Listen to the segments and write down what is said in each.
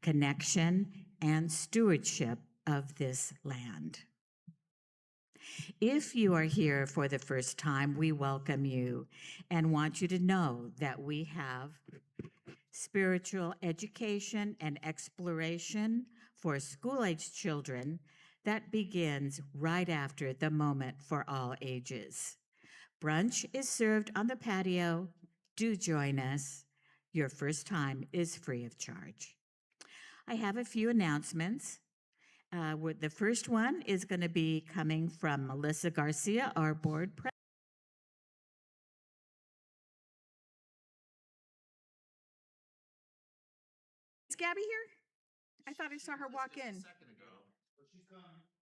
Connection, and stewardship of this land. If you are here for the first time, we welcome you and want you to know that we have spiritual education and exploration for school-age children that begins right after the Moment for All Ages. Brunch is served on the patio. Do join us. Your first time is free of charge. I have a few announcements. The first one is going to be coming from Melissa Garcia, our board president. Is Gabby here? I thought I saw her walk in.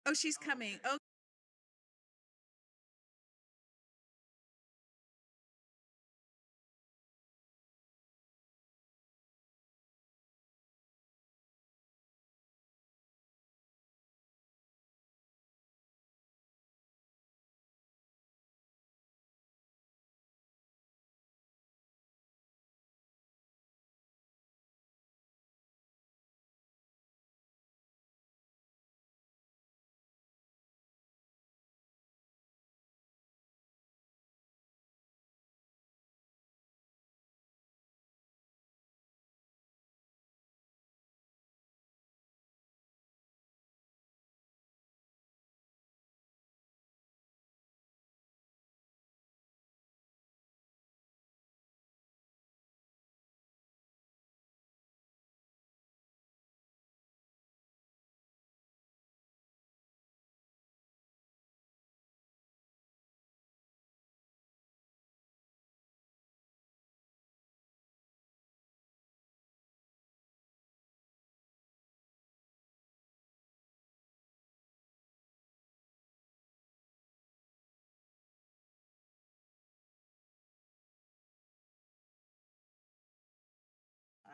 Oh, she's coming. Oh.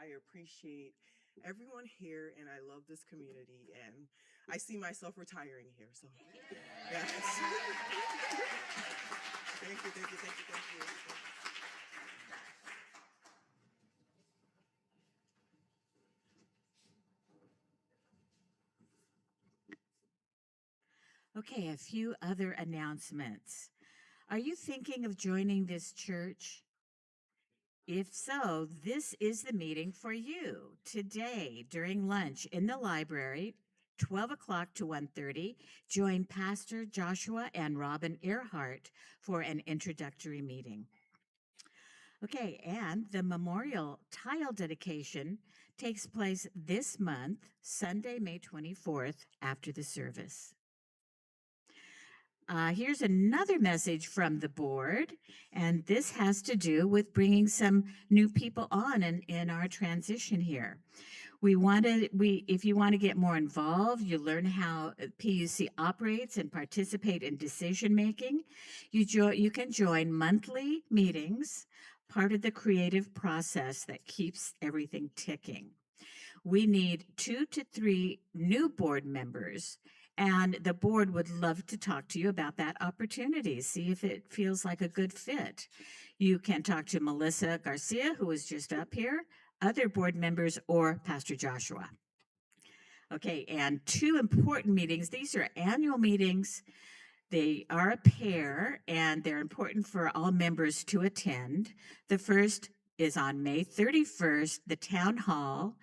I appreciate everyone here, and I love this community, and I see myself retiring here. So, yes. Thank you, thank you, thank you, thank you. Okay, a few other announcements. Are you thinking of joining this church? If so, this is the meeting for you. Today, during lunch in the library, 12 o'clock to 1:30, join Pastor Joshua and Robin Earhart for an introductory meeting. Okay, and the memorial tile dedication takes place this month, Sunday, May 24th, after the service. Here's another message from the board, and this has to do with bringing some new people on in our transition here. If you want to get more involved, you learn how PUC operates and participate in decision making. You can join monthly meetings, part of the creative process that keeps everything ticking. We need 2 to 3 new board members, and the board would love to talk to you about that opportunity, see if it feels like a good fit. You can talk to Melissa Garcia, who is just up here, other board members, or Pastor Joshua. Okay, and 2 important meetings. These are annual meetings. They are a pair, and they're important for all members to attend. The first is on May 31st, the town hall,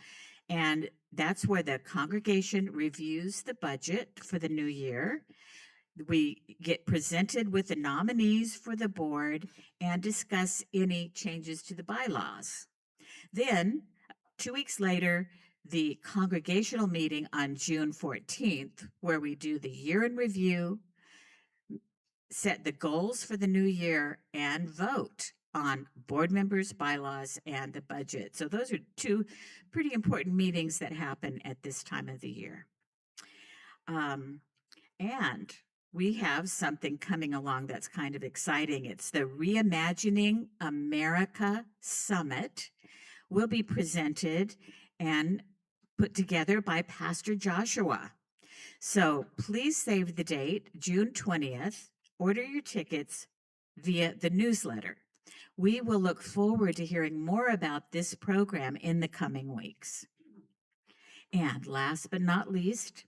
and that's where the congregation reviews the budget for the new year. We get presented with the nominees for the board and discuss any changes to the bylaws. Then, 2 weeks later, the congregational meeting on June 14th, where we do the year in review, set the goals for the new year, and vote on board members, bylaws, and the budget. So those are two pretty important meetings that happen at this time of the year. And we have something coming along that's kind of exciting. It's the Reimagining America Summit. Will be presented and put together by Pastor Joshua. So please save the date, June 20th. Order your tickets via the newsletter. We will look forward to hearing more about this program in the coming weeks. And last but not least,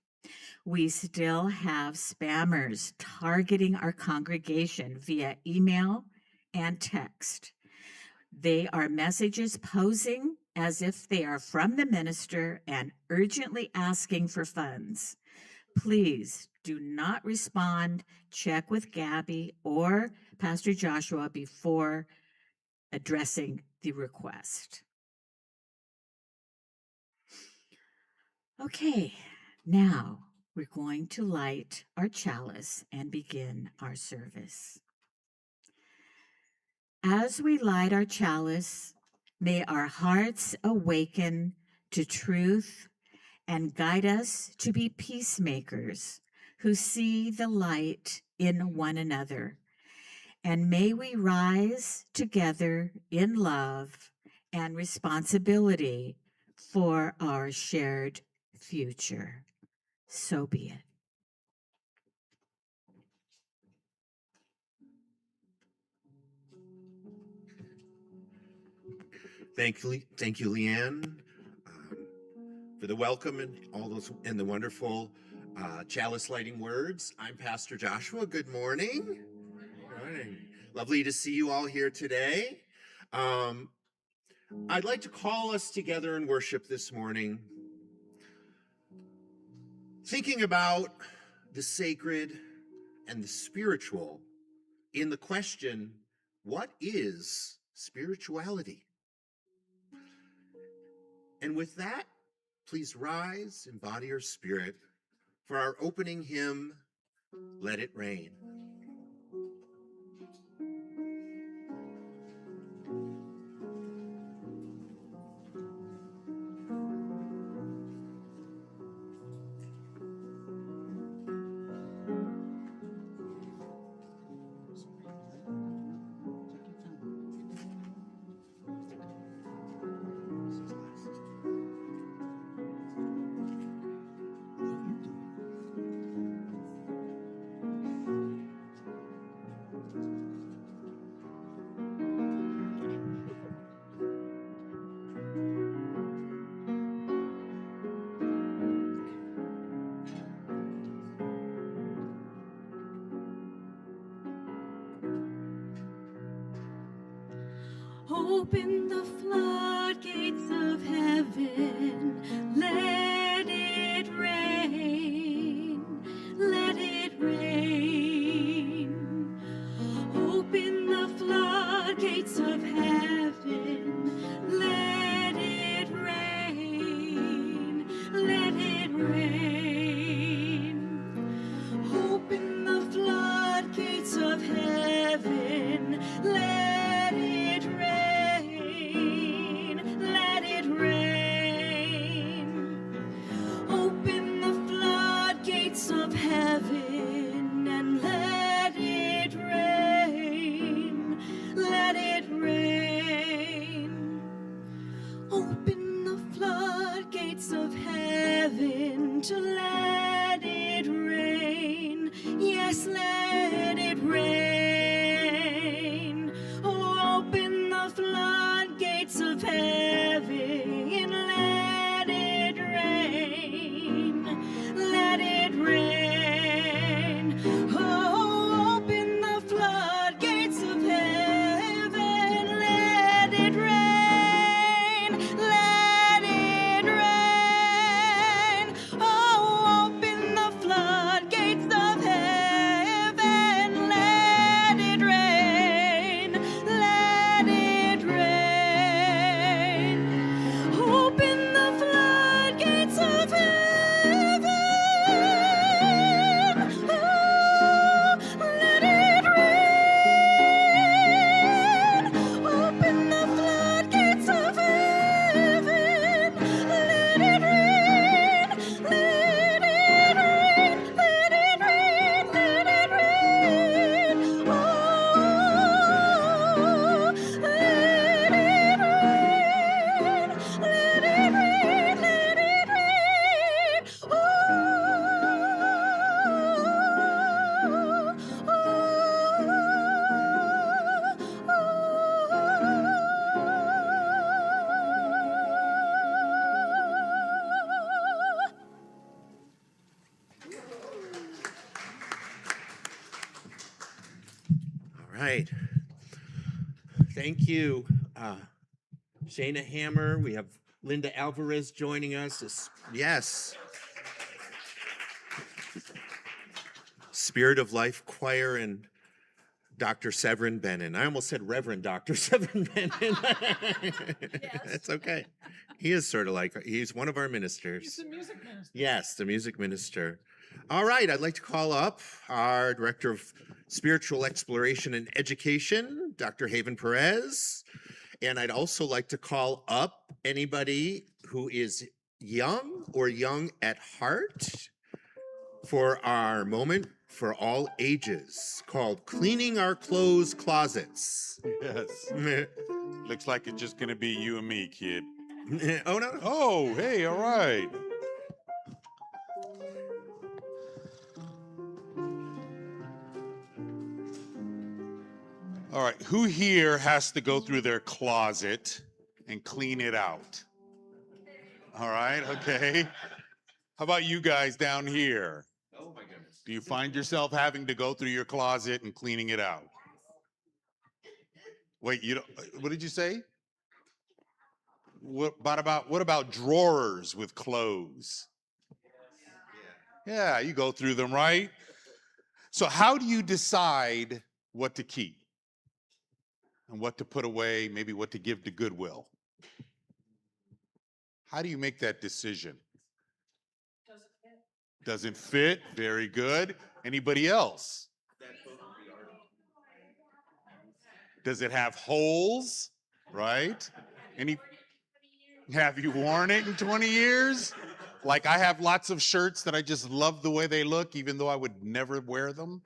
we still have spammers targeting our congregation via email and text. They are messages posing as if they are from the minister and urgently asking for funds. Please do not respond. Check with Gabby or Pastor Joshua before addressing the request. Okay, now we're going to light our chalice and begin our service. As we light our chalice, may our hearts awaken to truth and guide us to be peacemakers who see the light in one another. And may we rise together in love and responsibility for our shared future. So be it. Thank you, Leanne, for the welcome and all those and the wonderful chalice lighting words. I'm Pastor Joshua. Good morning. Good morning. Lovely to see you all here today. I'd like to call us together in worship this morning, thinking about the sacred and the spiritual in the question, what is spirituality? And with that, please rise in body or spirit for our opening hymn, Let It Rain. Open the floodgates of heaven, let it rain, let it rain. Open the floodgates of heaven, let it rain, let it rain. Open the floodgates of heaven, let it rain, let it rain. Open the floodgates of heaven and let it rain, let it rain. right. Thank you, Shayna Hammer. We have Linda Alvarez joining us. Yes. Spirit of Life Choir and Dr. Severin Bennon. I almost said Reverend Dr. Severin Bennon. That's okay. He is sort of like, he's one of our ministers. He's the music minister. Yes, the music minister. All right, I'd like to call up our Director of Spiritual Exploration and Education, Dr. Haven Perez. And I'd also like to call up anybody who is young or young at heart for our moment for all ages called Cleaning Our Clothes Closets. Yes. Looks like it's just going to be you and me, kid. Oh, no. Oh, hey, all right. All right, who here has to go through their closet and clean it out? All right, okay. How about you guys down here? Oh, my goodness. Do you find yourself having to go through your closet and cleaning it out? Wait, you don't, what did you say? What about drawers with clothes? Yeah, you go through them, right? So how do you decide what to keep and what to put away, maybe what to give to Goodwill? How do you make that decision? Doesn't fit. Very good. Anybody else? Does it have holes? Right? Have you worn it in 20 years? Like I have lots of shirts that I just love the way they look, even though I would never wear them.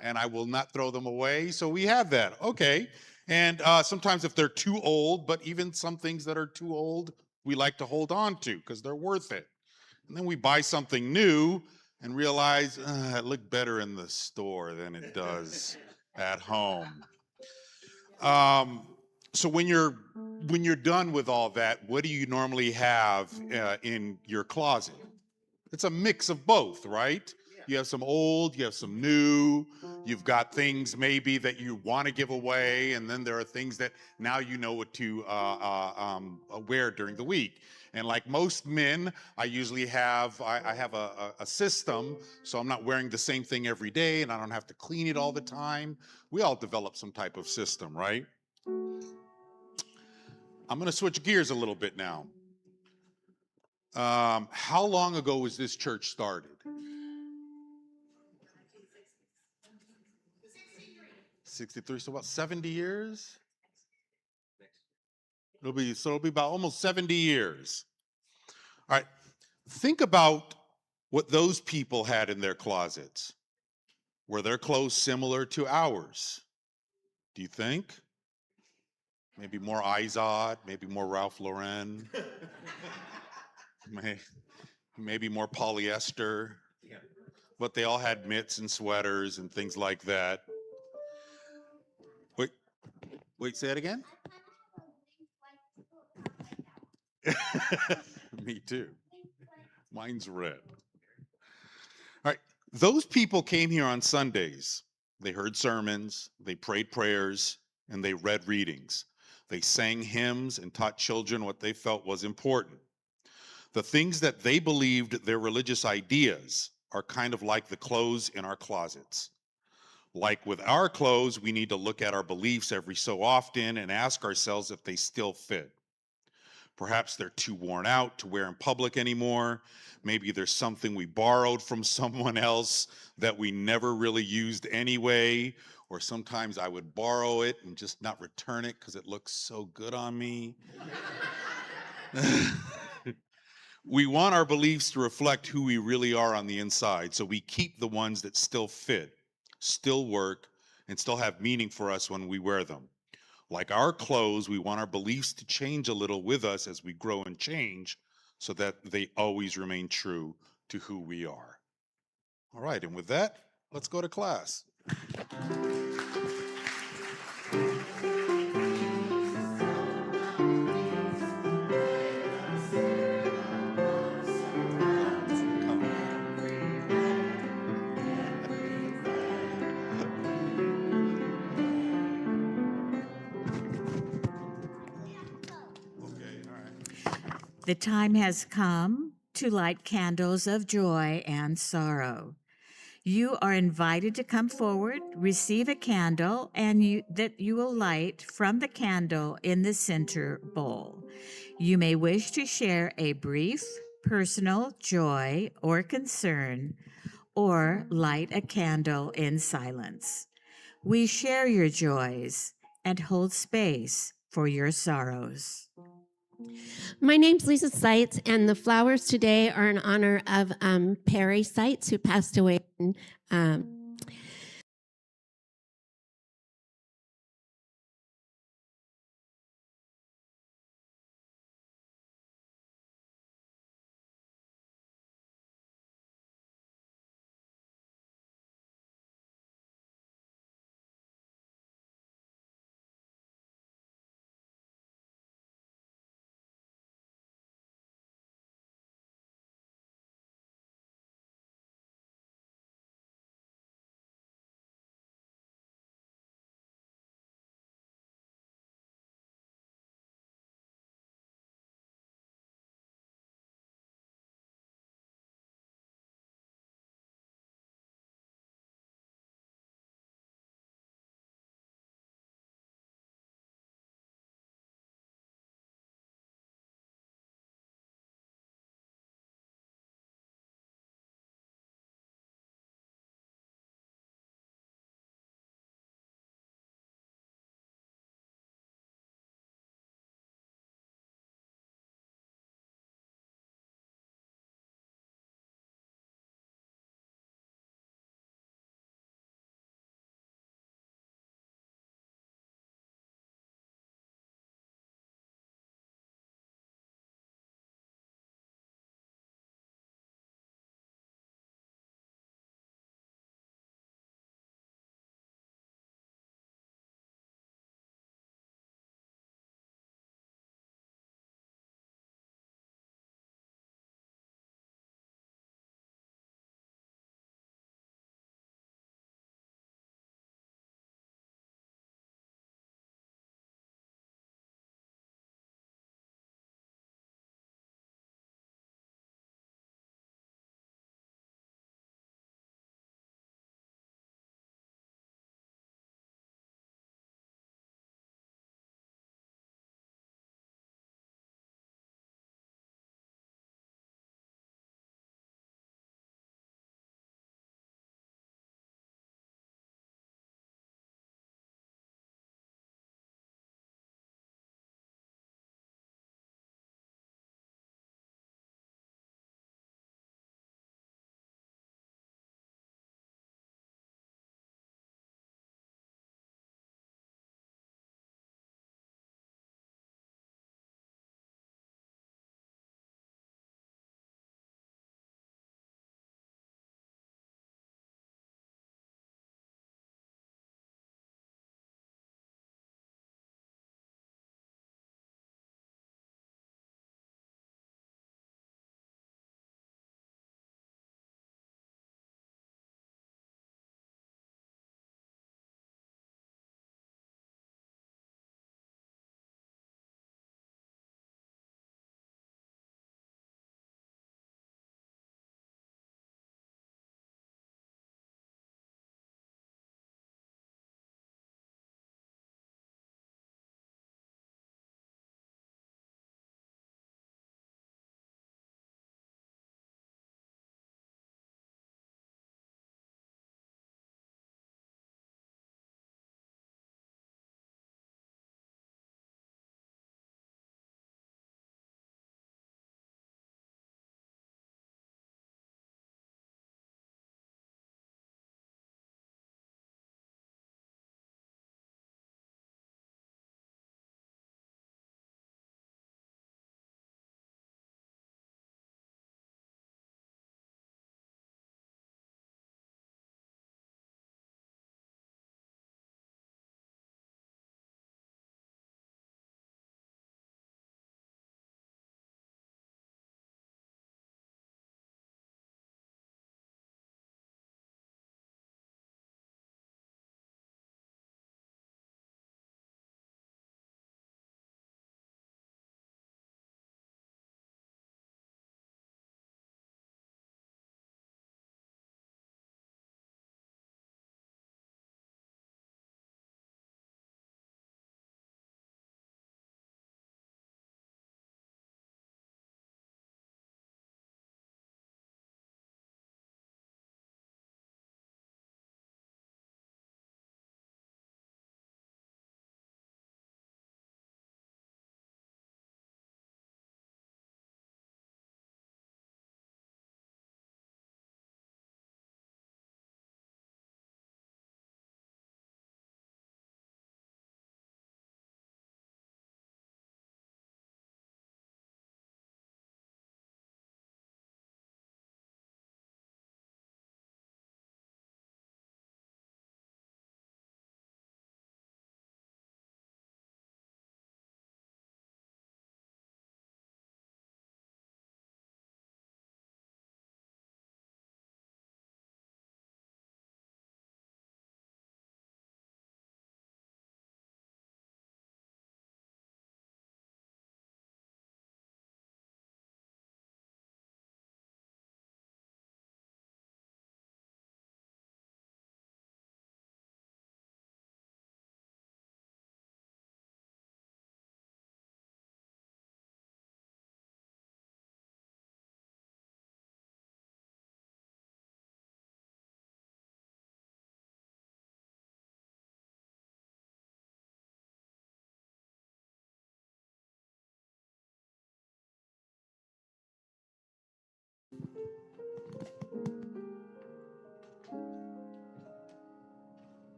And I will not throw them away. So we have that. Okay. And sometimes if they're too old, but even some things that are too old, we like to hold on to because they're worth it. And then we buy something new and realize it looked better in the store than it does at home. So when you're done with all that, what do you normally have in your closet? It's a mix of both, right? You have some old, you have some new, you've got things maybe that you want to give away, and then there are things that now you know what to wear during the week. And like most men, I usually have, I have a system, so I'm not wearing the same thing every day, and I don't have to clean it all the time. We all develop some type of system, right? I'm going to switch gears a little bit now. How long ago was this church started? 63, so about 70 years? It'll be about almost 70 years. All right, think about what those people had in their closets. Were their clothes similar to ours? Do you think? Maybe more Izod, maybe more Ralph Lauren, maybe more polyester, but they all had mitts and sweaters and things like that. Wait, say it again? Me too. Mine's red. All right, those people came here on Sundays. They heard sermons, they prayed prayers, and they read readings. They sang hymns and taught children what they felt was important. The things that they believed their religious ideas are kind of like the clothes in our closets. Like with our clothes, we need to look at our beliefs every so often and ask ourselves if they still fit. Perhaps they're too worn out to wear in public anymore. Maybe there's something we borrowed from someone else that we never really used anyway. Or sometimes I would borrow it and just not return it because it looks so good on me. We want our beliefs to reflect who we really are on the inside, so we keep the ones that still fit, still work, and still have meaning for us when we wear them. Like our clothes, we want our beliefs to change a little with us as we grow and change so that they always remain true to who we are. All right, and with that, let's go to class. The time has come to light candles of joy and sorrow. You are invited to come forward, receive a candle, and that you will light from the candle in the center bowl. You may wish to share a brief personal joy or concern, or light a candle in silence. We share your joys and hold space for your sorrows. My name's Lisa Seitz, and the flowers today are in honor of Perry Seitz, who passed away in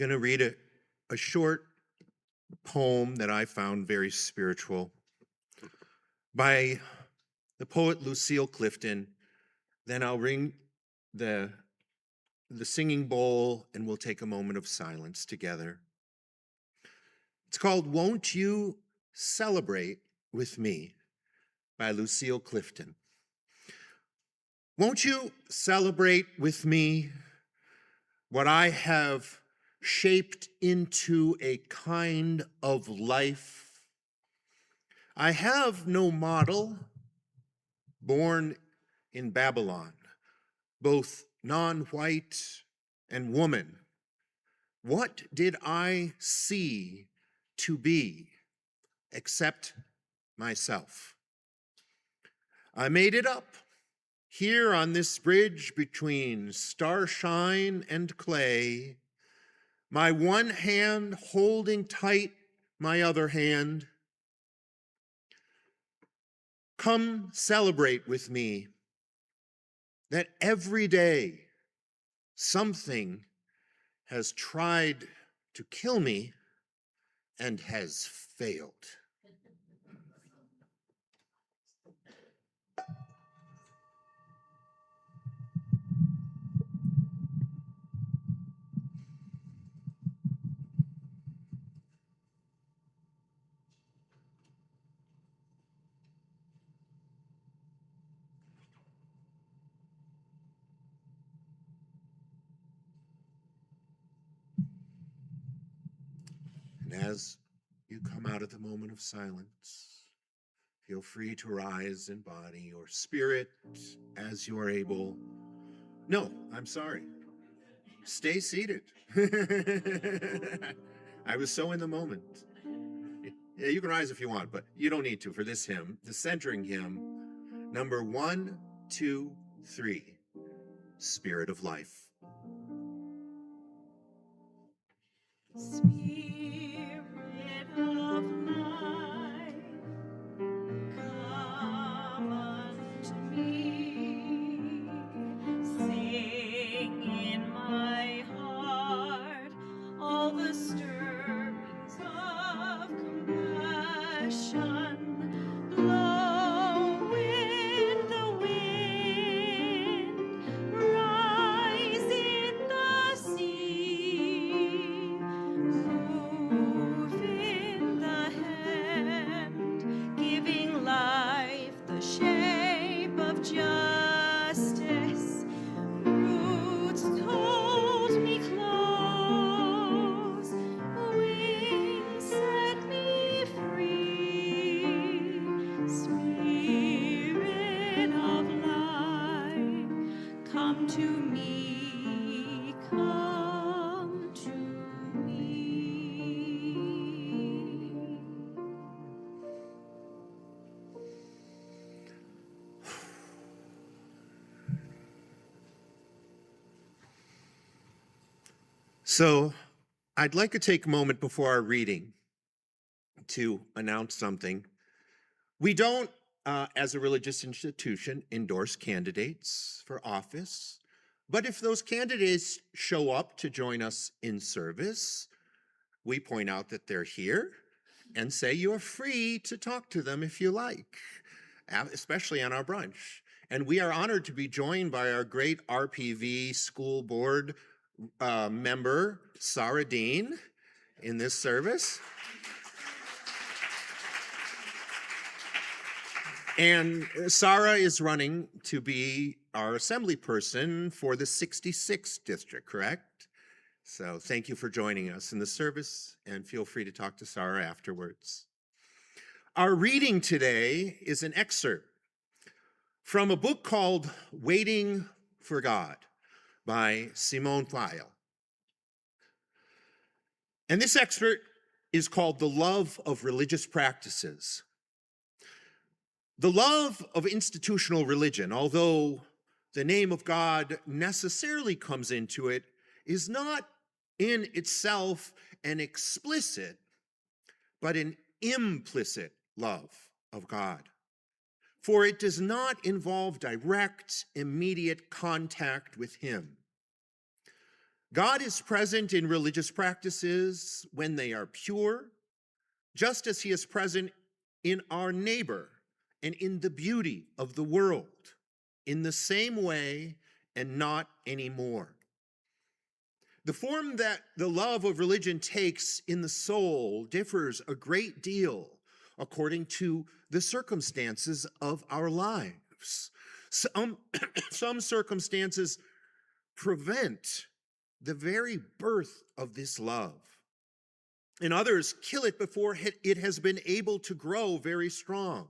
going to read a short poem that I found very spiritual by the poet Lucille Clifton. Then I'll ring the singing bowl and we'll take a moment of silence together. It's called Won't You Celebrate With Me by Lucille Clifton. Won't you celebrate with me what I have shaped into a kind of life? I have no model, born in Babylon, both non-white and woman. What did I see to be except myself? I made it up here on this bridge between starshine and clay, my one hand holding tight my other hand. Come celebrate with me that every day something has tried to kill me and has failed. And as you come out of the moment of silence, feel free to rise in body or spirit as you are able. No, I'm sorry. Stay seated. I was so in the moment. Yeah, you can rise if you want, but you don't need to for this hymn, the centering hymn, number 1, 2, 3, Spirit of Life. Spirit of life, come unto me. Sing in my heart all the stirrings of compassion. Blow in the wind, rise in the sea, move in the hand, giving life the shape of justice. Roots hold me close, wings set me free. Spirit of life, come to me, come to me. So I'd like to take a moment before our reading to announce something. We don't, as a religious institution, endorse candidates for office. But if those candidates show up to join us in service, we point out that they're here and say you're free to talk to them if you like, especially on our brunch. And we are honored to be joined by our great RPV school board member, Sarah Dean, in this service. And Sarah is running to be our assembly person for the 66th district, correct? So thank you for joining us in the service, and feel free to talk to Sarah afterwards. Our reading today is an excerpt from a book called Waiting for God by Simone Weil. And this excerpt is called The Love of Religious Practices. The love of institutional religion, although the name of God necessarily comes into it, is not in itself an explicit, but an implicit love of God. For it does not involve direct, immediate contact with Him. God is present in religious practices when they are pure, just as he is present in our neighbor and in the beauty of the world, in the same way and not anymore. The form that the love of religion takes in the soul differs a great deal according to the circumstances of our lives. Some circumstances prevent the very birth of this love, and others kill it before it has been able to grow very strong.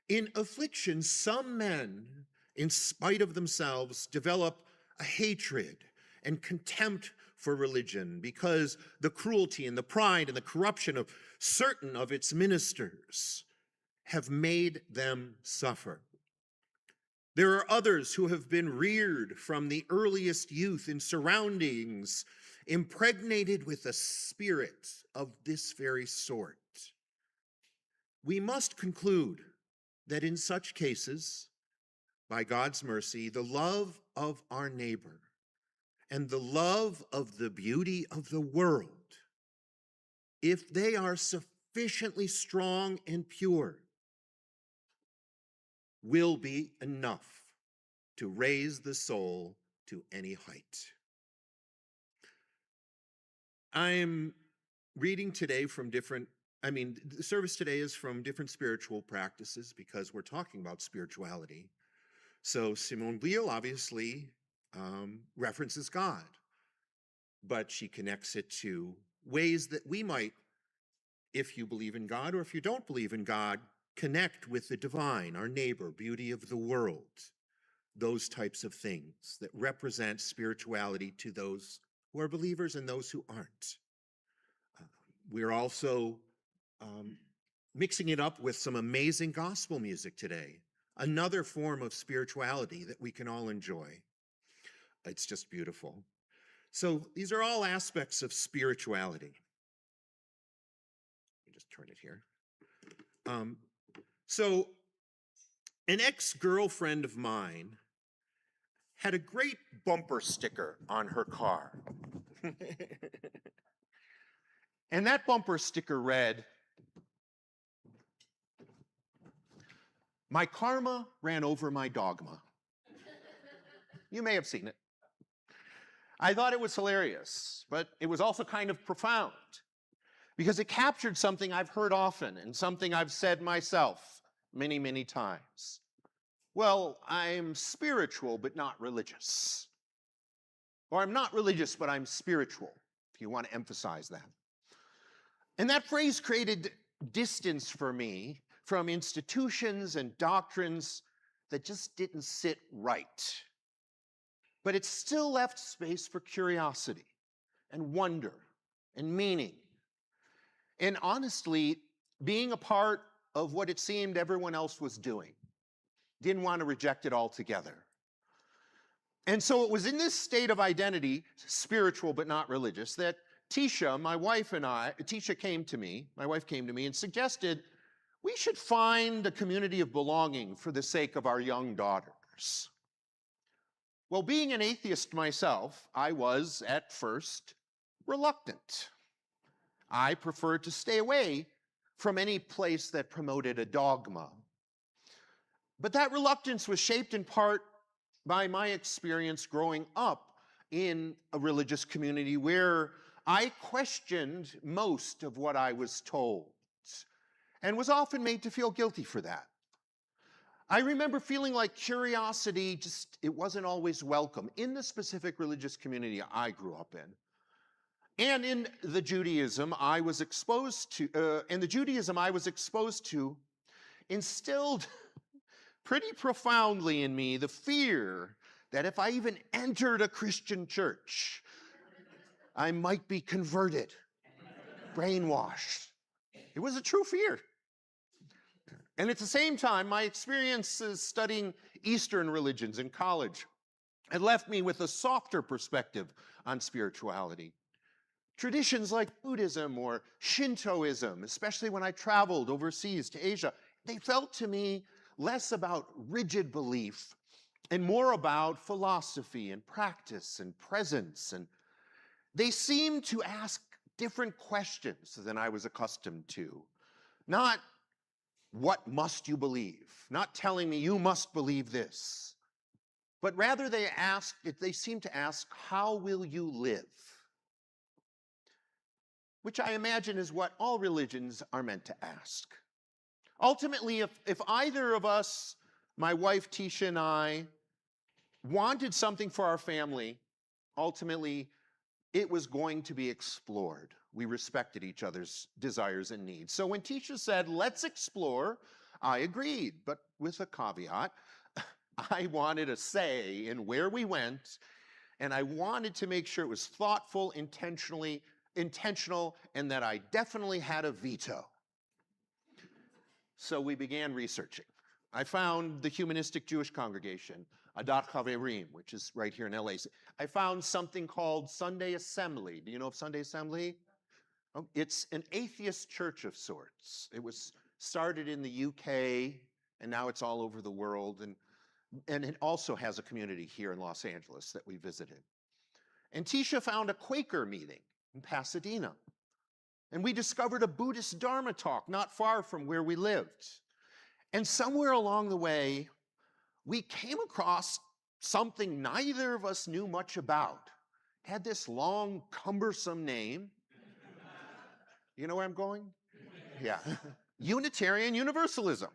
In affliction, some men, in spite of themselves, develop a hatred and contempt for religion because the cruelty and the pride and the corruption of certain of its ministers have made them suffer. There are others who have been reared from the earliest youth in surroundings impregnated with a spirit of this very sort. We must conclude that in such cases, by God's mercy, the love of our neighbor and the love of the beauty of the world, if they are sufficiently strong and pure, will be enough to raise the soul to any height. I'm reading today from the service today is from different spiritual practices because we're talking about spirituality. So Simone Weil obviously references God, but she connects it to ways that we might, if you believe in God or if you don't believe in God, connect with the divine, our neighbor, beauty of the world, those types of things that represent spirituality to those who are believers and those who aren't. We're also mixing it up with some amazing gospel music today, another form of spirituality that we can all enjoy. It's just beautiful. So these are all aspects of spirituality. Let me just turn it here. So an ex-girlfriend of mine had a great bumper sticker on her car. And that bumper sticker read, "My karma ran over my dogma." You may have seen it. I thought it was hilarious, but it was also kind of profound because it captured something I've heard often and something I've said myself many, many times. Well, I'm spiritual, but not religious. Or I'm not religious, but I'm spiritual, if you want to emphasize that. And that phrase created distance for me from institutions and doctrines that just didn't sit right. But it still left space for curiosity and wonder and meaning. And honestly, being a part of what it seemed everyone else was doing. Didn't want to reject it altogether. And so it was in this state of identity, spiritual but not religious, that Tisha, my wife and I, Tisha came to me, my wife came to me and suggested we should find a community of belonging for the sake of our young daughters. Well, being an atheist myself, I was at first reluctant. I preferred to stay away from any place that promoted a dogma. But that reluctance was shaped in part by my experience growing up in a religious community where I questioned most of what I was told and was often made to feel guilty for that. I remember feeling like curiosity it wasn't always welcome in the specific religious community I grew up in. And in the Judaism I was exposed to, instilled pretty profoundly in me the fear that if I even entered a Christian church, I might be converted, brainwashed. It was a true fear. And at the same time, my experiences studying Eastern religions in college had left me with a softer perspective on spirituality. Traditions like Buddhism or Shintoism, especially when I traveled overseas to Asia, they felt to me less about rigid belief and more about philosophy and practice and presence. And they seemed to ask different questions than I was accustomed to. Not, what must you believe? Not telling me you must believe this. But rather they seemed to ask, how will you live? Which I imagine is what all religions are meant to ask. Ultimately, if either of us, my wife Tisha and I, wanted something for our family, ultimately it was going to be explored. We respected each other's desires and needs. So when Tisha said, let's explore, I agreed, but with a caveat. I wanted a say in where we went, and I wanted to make sure it was thoughtful, intentional, and that I definitely had a veto. So we began researching. I found the Humanistic Jewish Congregation, Adat Chaverim, which is right here in LA. I found something called Sunday Assembly. Do you know of Sunday Assembly? Oh, it's an atheist church of sorts. It was started in the UK, and now it's all over the world. And it also has a community here in Los Angeles that we visited. And Tisha found a Quaker meeting in Pasadena. And we discovered a Buddhist Dharma talk not far from where we lived. And somewhere along the way, we came across something neither of us knew much about. It had this long, cumbersome name. You know where I'm going? Yeah. Unitarian Universalism.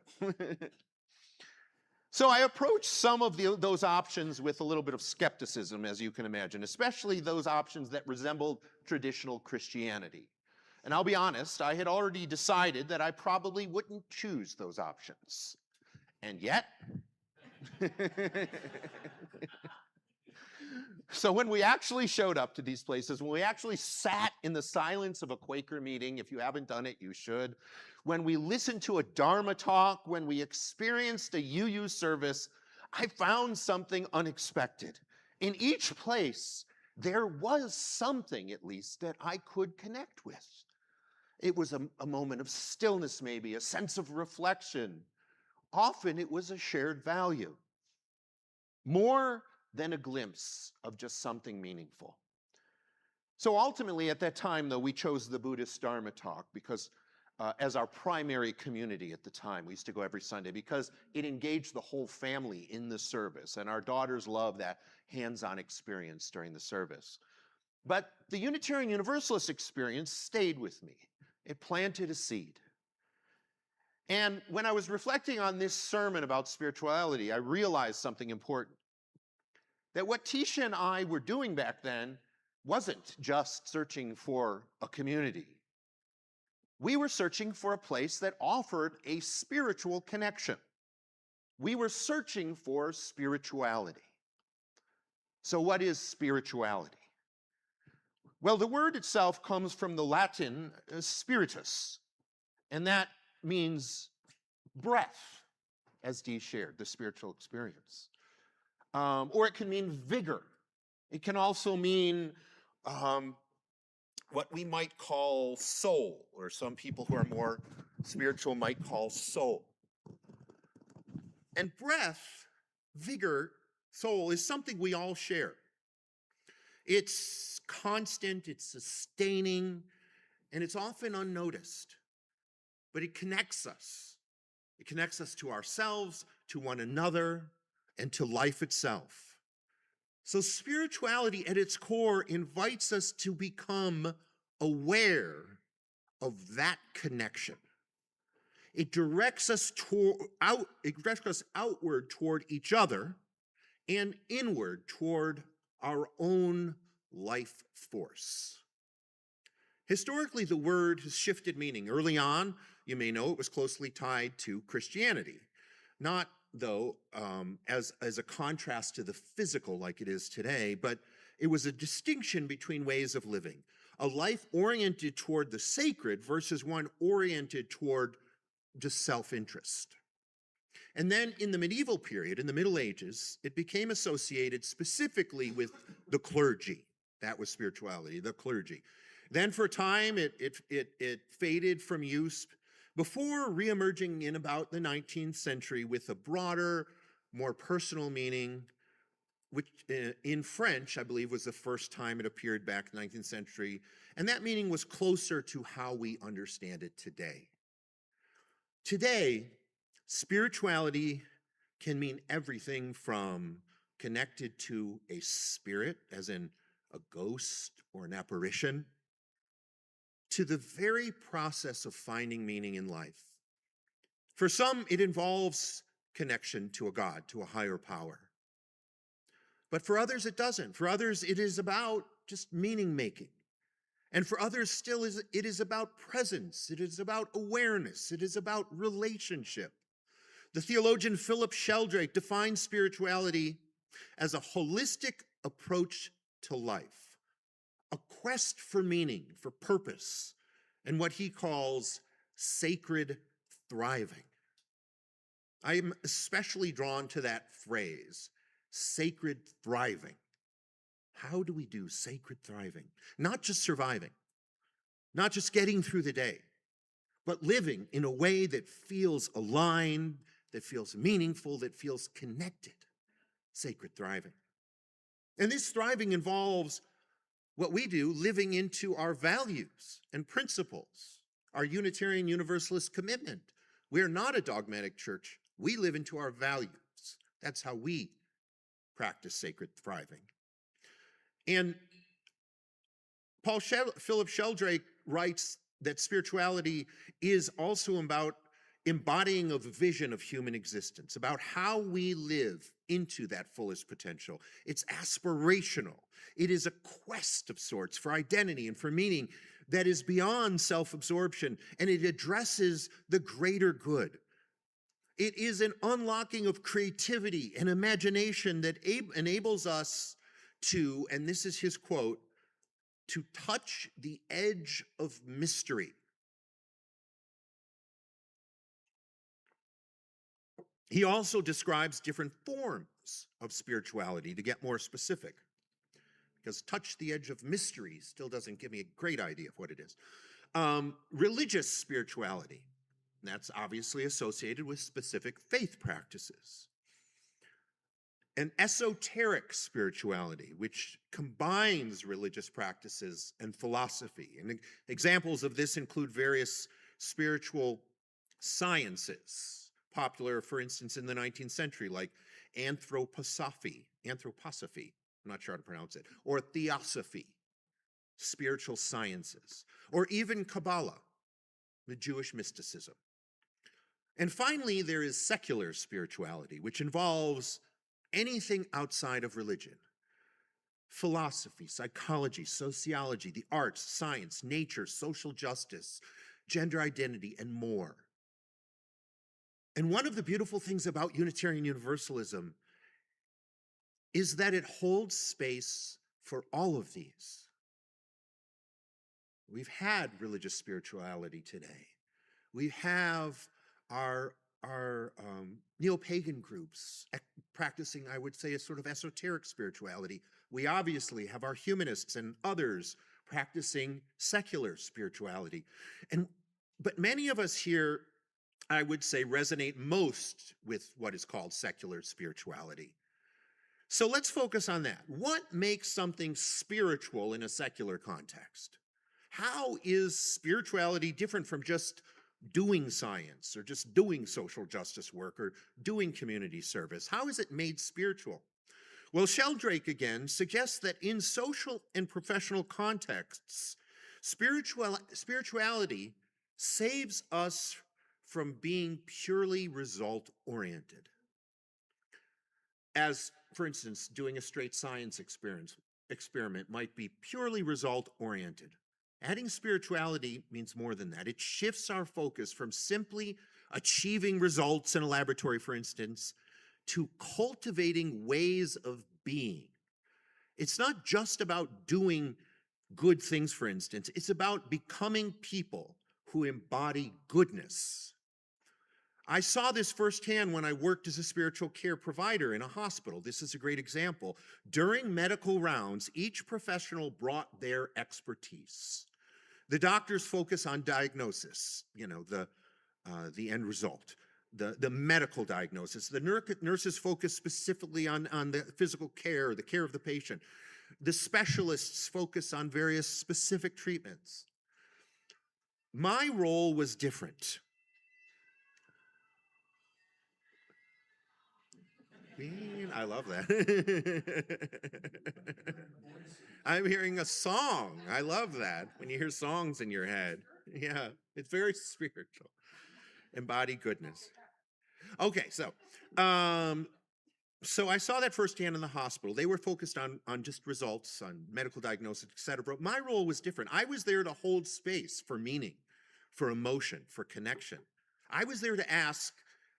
So I approached some of those options with a little bit of skepticism, as you can imagine, especially those options that resembled traditional Christianity. And I'll be honest, I had already decided that I probably wouldn't choose those options. And yet, so when we actually showed up to these places, when we actually sat in the silence of a Quaker meeting, if you haven't done it, you should, when we listened to a Dharma talk, when we experienced a UU service, I found something unexpected. In each place, there was something, at least, that I could connect with. It was a moment of stillness, maybe, a sense of reflection. Often it was a shared value. More than a glimpse of just something meaningful. So ultimately, at that time, though, we chose the Buddhist Dharma talk because as our primary community at the time. We used to go every Sunday because it engaged the whole family in the service, and our daughters loved that hands-on experience during the service. But the Unitarian Universalist experience stayed with me. It planted a seed. And when I was reflecting on this sermon about spirituality, I realized something important. That what Tisha and I were doing back then wasn't just searching for a community. We were searching for a place that offered a spiritual connection. We were searching for spirituality. So what is spirituality? Well, the word itself comes from the Latin spiritus, and that means breath, as Dee shared, the spiritual experience. Or it can mean vigor. It can also mean what we might call soul, or some people who are more spiritual might call soul. And breath, vigor, soul is something we all share. It's constant, it's sustaining, and it's often unnoticed. But it connects us. It connects us to ourselves, to one another, and to life itself. So spirituality at its core invites us to become aware of that connection. It directs us outward toward each other and inward toward our own life force. Historically, the word has shifted meaning. Early on, you may know it was closely tied to Christianity, not though as a contrast to the physical like it is today, but it was a distinction between ways of living. A life oriented toward the sacred versus one oriented toward just self-interest. And then in the medieval period, in the Middle Ages, it became associated specifically with the clergy. That was spirituality, the clergy. Then for a time, it faded from use before reemerging in about the 19th century with a broader, more personal meaning, which in French, I believe, was the first time it appeared back in the 19th century. And that meaning was closer to how we understand it today. Today, spirituality can mean everything from connected to a spirit, as in a ghost or an apparition, to the very process of finding meaning in life. For some, it involves connection to a God, to a higher power. But for others, it doesn't. For others, it is about just meaning making. And for others, still, it is about presence. It is about awareness. It is about relationship. The theologian Philip Sheldrake defines spirituality as a holistic approach to life, a quest for meaning, for purpose, and what he calls sacred thriving. I am especially drawn to that phrase, sacred thriving. How do we do sacred thriving? Not just surviving, not just getting through the day, but living in a way that feels aligned, that feels meaningful, that feels connected. Sacred thriving. And this thriving involves what we do, living into our values and principles, our Unitarian Universalist commitment. We are not a dogmatic church. We live into our values. That's how we practice sacred thriving. And Philip Sheldrake writes that spirituality is also about embodying of a vision of human existence, about how we live into that fullest potential. It's aspirational. It is a quest of sorts for identity and for meaning that is beyond self-absorption, and it addresses the greater good. It is an unlocking of creativity and imagination that enables us to, and this is his quote, to touch the edge of mystery. He also describes different forms of spirituality to get more specific, because touch the edge of mystery still doesn't give me a great idea of what it is. Religious spirituality. That's obviously associated with specific faith practices. An esoteric spirituality, which combines religious practices and philosophy. And examples of this include various spiritual sciences, popular, for instance, in the 19th century, like anthroposophy, I'm not sure how to pronounce it, or theosophy, spiritual sciences, or even Kabbalah, the Jewish mysticism. And finally, there is secular spirituality, which involves anything outside of religion. Philosophy, psychology, sociology, the arts, science, nature, social justice, gender identity, and more. And one of the beautiful things about Unitarian Universalism is that it holds space for all of these. We've had religious spirituality today. We have our neo-pagan groups practicing, I would say, a sort of esoteric spirituality. We obviously have our humanists and others practicing secular spirituality. But many of us here, I would say, resonate most with what is called secular spirituality. So let's focus on that. What makes something spiritual in a secular context? How is spirituality different from just doing science or just doing social justice work or doing community service? How is it made spiritual? Well, Sheldrake again suggests that in social and professional contexts, spirituality saves us from being purely result-oriented. As, for instance, doing a straight science experiment might be purely result-oriented. Adding spirituality means more than that. It shifts our focus from simply achieving results in a laboratory, for instance, to cultivating ways of being. It's not just about doing good things, for instance. It's about becoming people who embody goodness. I saw this firsthand when I worked as a spiritual care provider in a hospital. This is a great example. During medical rounds, each professional brought their expertise. The doctors focus on diagnosis, the end result. the medical diagnosis. The nurses focus specifically on the physical care, the care of the patient. The specialists focus on various specific treatments. My role was different. Man, I love that. I'm hearing a song. I love that when you hear songs in your head. Yeah, it's very spiritual. Embody goodness. Okay, so I saw that firsthand in the hospital. They were focused on just results, on medical diagnosis, et cetera. But my role was different. I was there to hold space for meaning, for emotion, for connection. I was there to ask,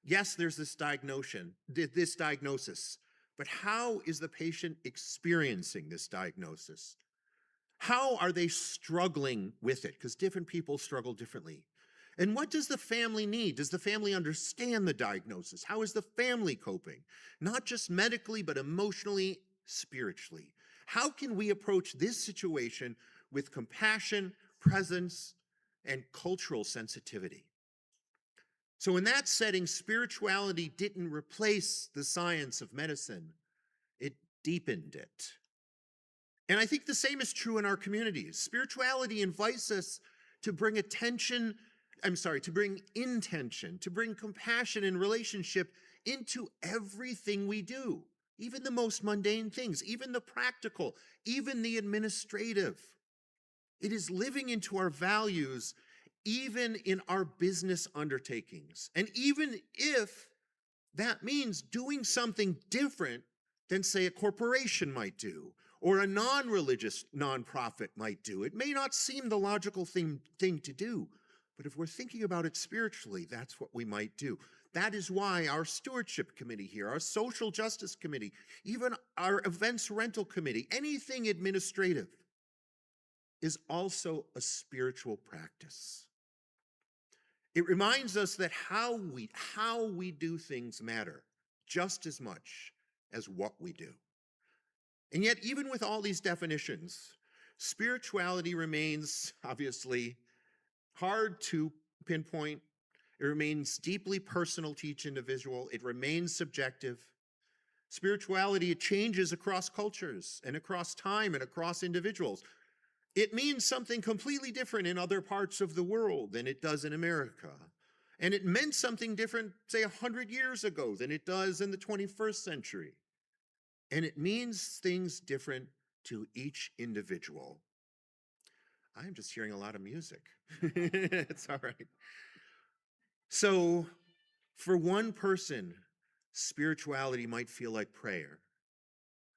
yes, there's this diagnosis, but how is the patient experiencing this diagnosis? How are they struggling with it? Because different people struggle differently. And what does the family need? Does the family understand the diagnosis? How is the family coping? Not just medically, but emotionally, spiritually. How can we approach this situation with compassion, presence, and cultural sensitivity? So in that setting, spirituality didn't replace the science of medicine. It deepened it. And I think the same is true in our communities. Spirituality invites us to bring intention, to bring compassion and relationship into everything we do, even the most mundane things, even the practical, even the administrative. It is living into our values, even in our business undertakings. And even if that means doing something different than, say, a corporation might do, or a non-religious nonprofit might do. It may not seem the logical thing to do, but if we're thinking about it spiritually, that's what we might do. That is why our stewardship committee here, our social justice committee, even our events rental committee, anything administrative is also a spiritual practice. It reminds us that how we do things matter just as much as what we do. And yet, even with all these definitions, spirituality remains obviously hard to pinpoint. It remains deeply personal to each individual. It remains subjective. Spirituality, it changes across cultures and across time and across individuals. It means something completely different in other parts of the world than it does in America. And it meant something different, say, 100 years ago than it does in the 21st century. And it means things different to each individual. I'm just hearing a lot of music. It's all right. So, for one person, spirituality might feel like prayer.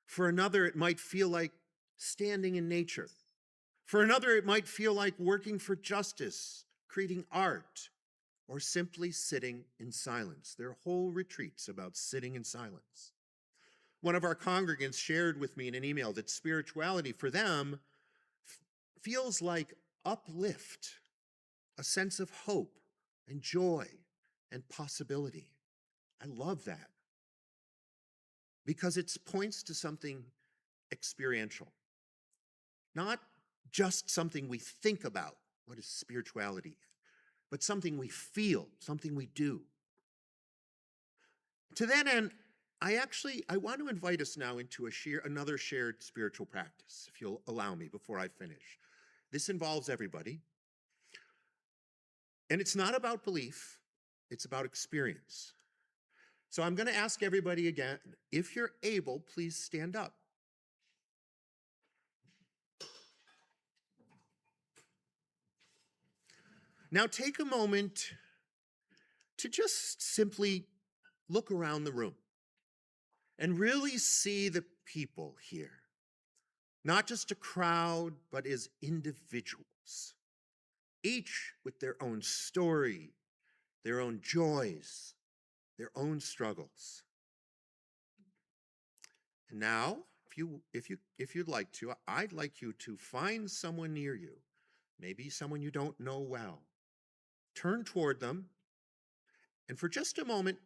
For another, it might feel like standing in nature. For another, it might feel like working for justice, creating art, or simply sitting in silence. There are whole retreats about sitting in silence. One of our congregants shared with me in an email that spirituality for them feels like uplift, a sense of hope and joy and possibility. I love that because it points to something experiential, not just something we think about, what is spirituality, but something we feel, something we do. To that end, I want to invite us now into another shared spiritual practice, if you'll allow me before I finish. This involves everybody. And it's not about belief, it's about experience. So I'm going to ask everybody again, if you're able, please stand up. Now take a moment to just simply look around the room and really see the people here. Not just a crowd, but as individuals, each with their own story, their own joys, their own struggles. And now, if you'd like to, I'd like you to find someone near you, maybe someone you don't know well. Turn toward them, and for just a moment,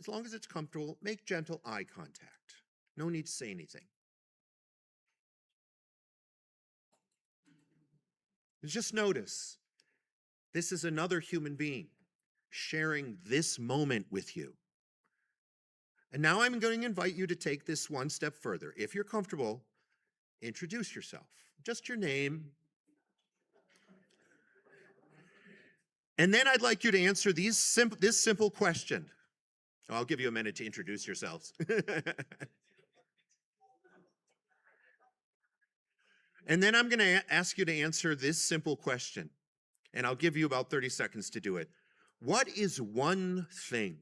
as long as it's comfortable, make gentle eye contact. No need to say anything. Just notice, this is another human being. sharing this moment with you. And now I'm going to invite you to take this one step further. If you're comfortable, introduce yourself, just your name. And then I'd like you to answer this simple question. I'll give you a minute to introduce yourselves. And then I'm going to ask you to answer this simple question, and I'll give you about 30 seconds to do it. What is one thing,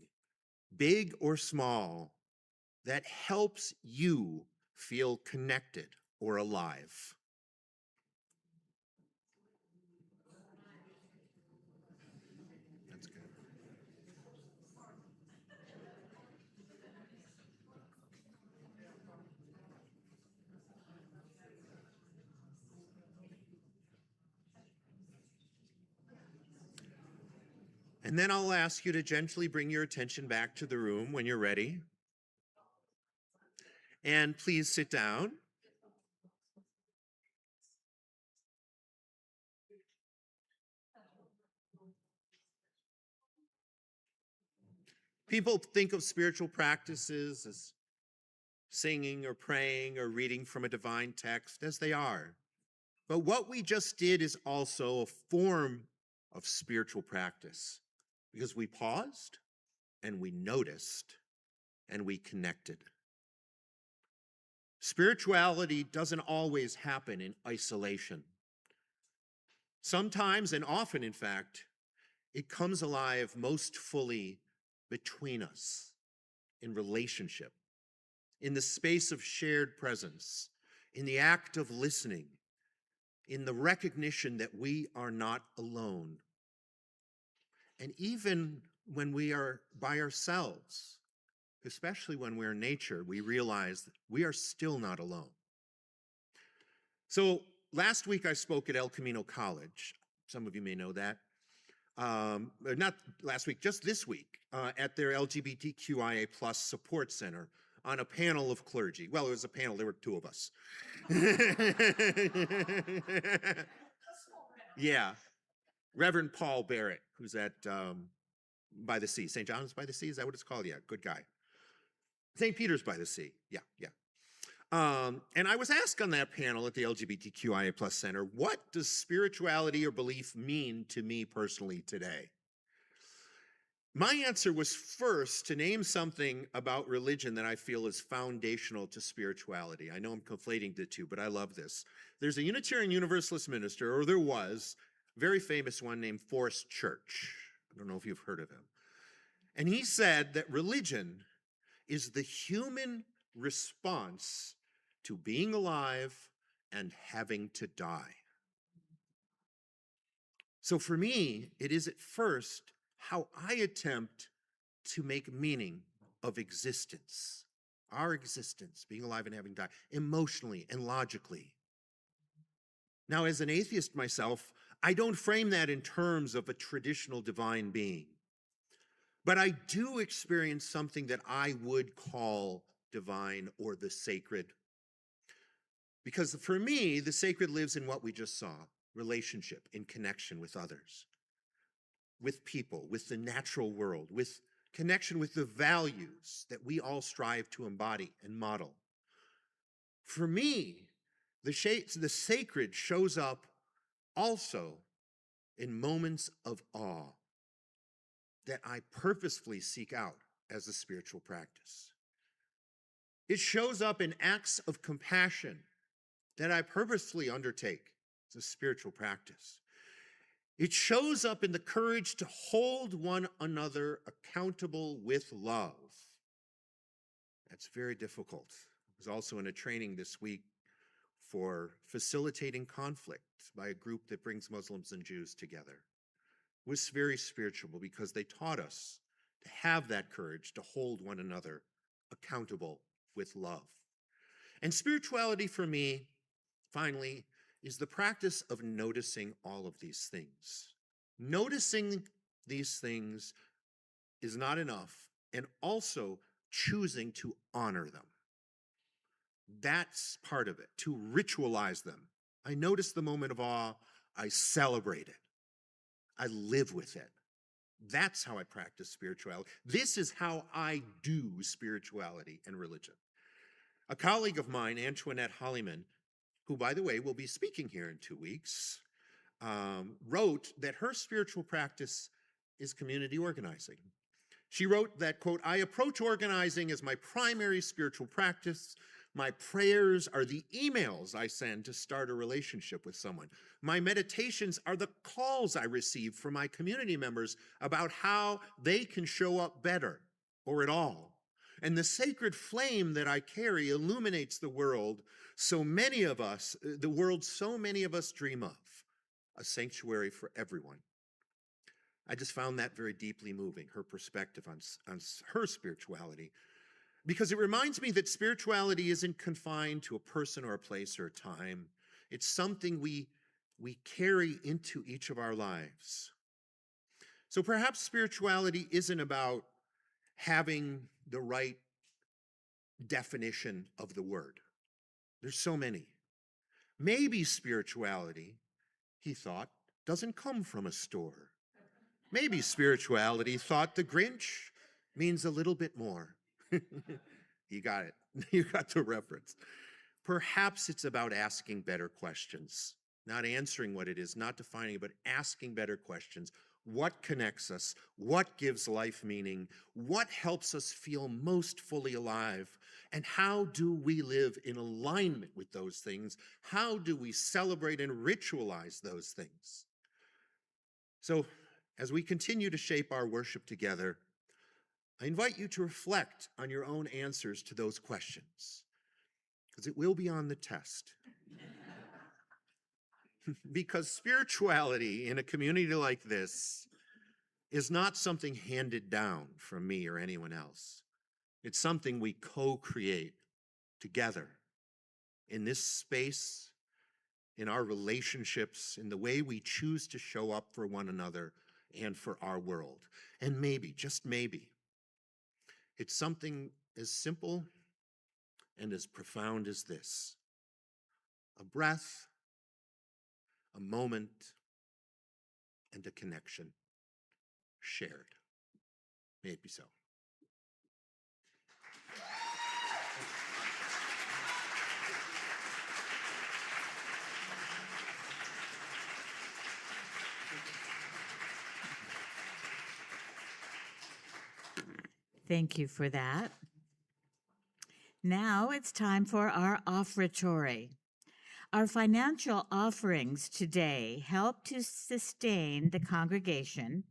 big or small, that helps you feel connected or alive? That's good. And then I'll ask you to gently bring your attention back to the room when you're ready. And please sit down. People think of spiritual practices as singing or praying or reading from a divine text, as they are. But what we just did is also a form of spiritual practice, because we paused and we noticed and we connected. Spirituality doesn't always happen in isolation. Sometimes, and often in fact, it comes alive most fully between us, in relationship, in the space of shared presence, in the act of listening, in the recognition that we are not alone. And even when we are by ourselves, especially when we're in nature, we realize that we are still not alone. So last week I spoke at El Camino College. Some of you may know that. Not last week, just this week, at their LGBTQIA plus support center on a panel of clergy. Well, it was a panel, there were two of us. Yeah. Reverend Paul Barrett, who's at by the Sea. St. John's by the Sea, is that what it's called? Yeah, good guy. St. Peter's by the Sea, yeah. And I was asked on that panel at the LGBTQIA plus center, what does spirituality or belief mean to me personally today? My answer was first to name something about religion that I feel is foundational to spirituality. I know I'm conflating the two, but I love this. There's a Unitarian Universalist minister, or there was, a very famous one named Forrest Church. I don't know if you've heard of him. And he said that religion is the human response to being alive and having to die. So for me, it is at first how I attempt to make meaning of existence, our existence, being alive and having died, emotionally and logically. Now, as an atheist myself, I don't frame that in terms of a traditional divine being, but I do experience something that I would call divine or the sacred. Because for me, the sacred lives in what we just saw, relationship, in connection with others, with people, with the natural world, with connection with the values that we all strive to embody and model. For me, the sacred shows up also in moments of awe that I purposefully seek out as a spiritual practice. It shows up in acts of compassion that I purposefully undertake as a spiritual practice. It shows up in the courage to hold one another accountable with love. That's very difficult. I was also in a training this week for facilitating conflict by a group that brings Muslims and Jews together. It was very spiritual because they taught us to have that courage to hold one another accountable with love. And spirituality for me, finally, is the practice of noticing all of these things. Noticing these things is not enough, and also choosing to honor them. That's part of it, to ritualize them. I notice the moment of awe, I celebrate it, I live with it. That's how I practice spirituality. This is how I do spirituality and religion. A colleague of mine, Antoinette Hollyman, who, by the way, will be speaking here in 2 weeks, wrote that her spiritual practice is community organizing. She wrote that, quote, I approach organizing as my primary spiritual practice. My prayers are the emails I send to start a relationship with someone. My meditations are the calls I receive from my community members about how they can show up better or at all. And the sacred flame that I carry illuminates the world so many of us dream of, a sanctuary for everyone. I just found that very deeply moving, her perspective on her spirituality, because it reminds me that spirituality isn't confined to a person or a place or a time. It's something we carry into each of our lives. So perhaps spirituality isn't about having the right definition of the word. There's so many. Maybe spirituality, he thought, doesn't come from a store. Maybe spirituality, thought the Grinch, means a little bit more. You got it. You got the reference. Perhaps it's about asking better questions, not answering what it is, not defining it, but asking better questions. What connects us? What gives life meaning? What helps us feel most fully alive? And how do we live in alignment with those things? How do we celebrate and ritualize those things? So, as we continue to shape our worship together, I invite you to reflect on your own answers to those questions, because it will be on the test. Because spirituality in a community like this is not something handed down from me or anyone else. It's something we co-create together in this space, in our relationships, in the way we choose to show up for one another and for our world. And maybe, just maybe, it's something as simple and as profound as this: a breath, a moment, and a connection shared. May it be so. Thank you for that. Now it's time for our offertory. Our financial offerings today help to sustain the congregation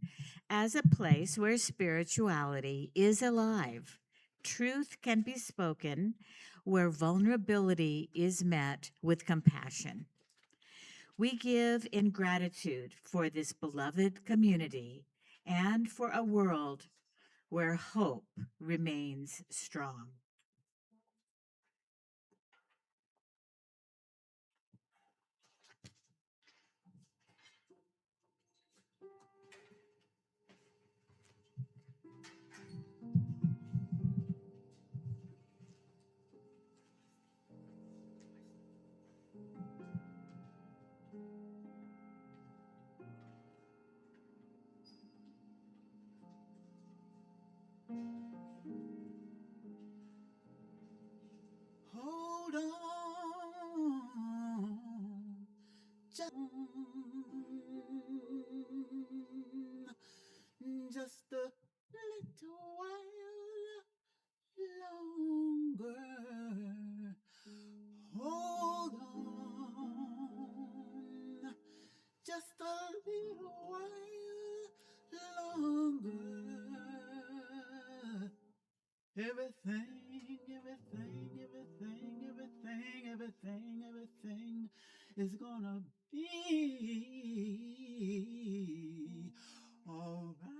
as a place where spirituality is alive, truth can be spoken, where vulnerability is met with compassion. We give in gratitude for this beloved community and for a world where hope remains strong. Hold on, just a little while longer. Hold on, just a little while longer. Everything is gonna be all right.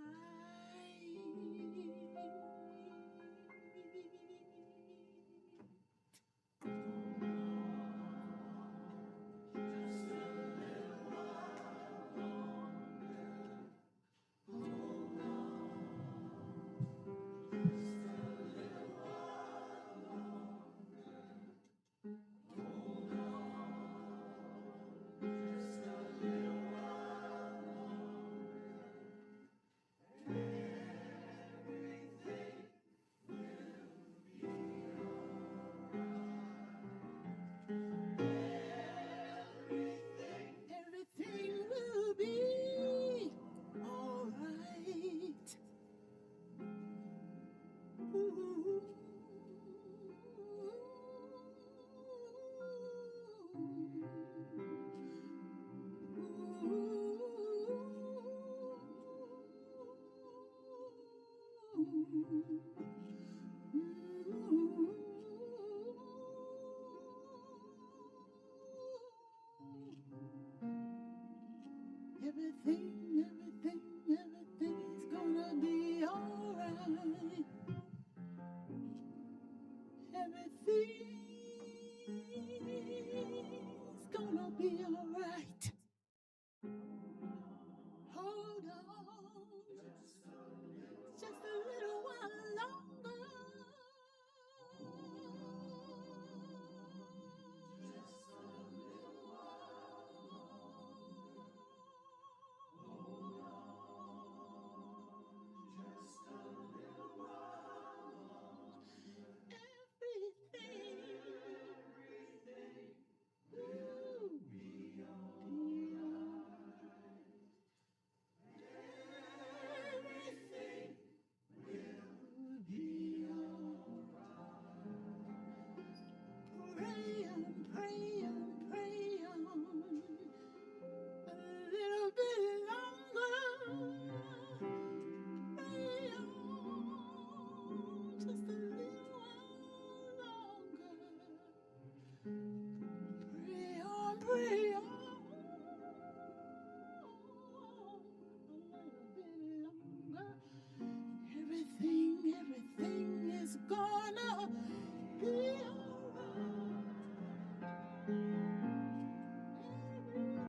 everything's gonna be alright.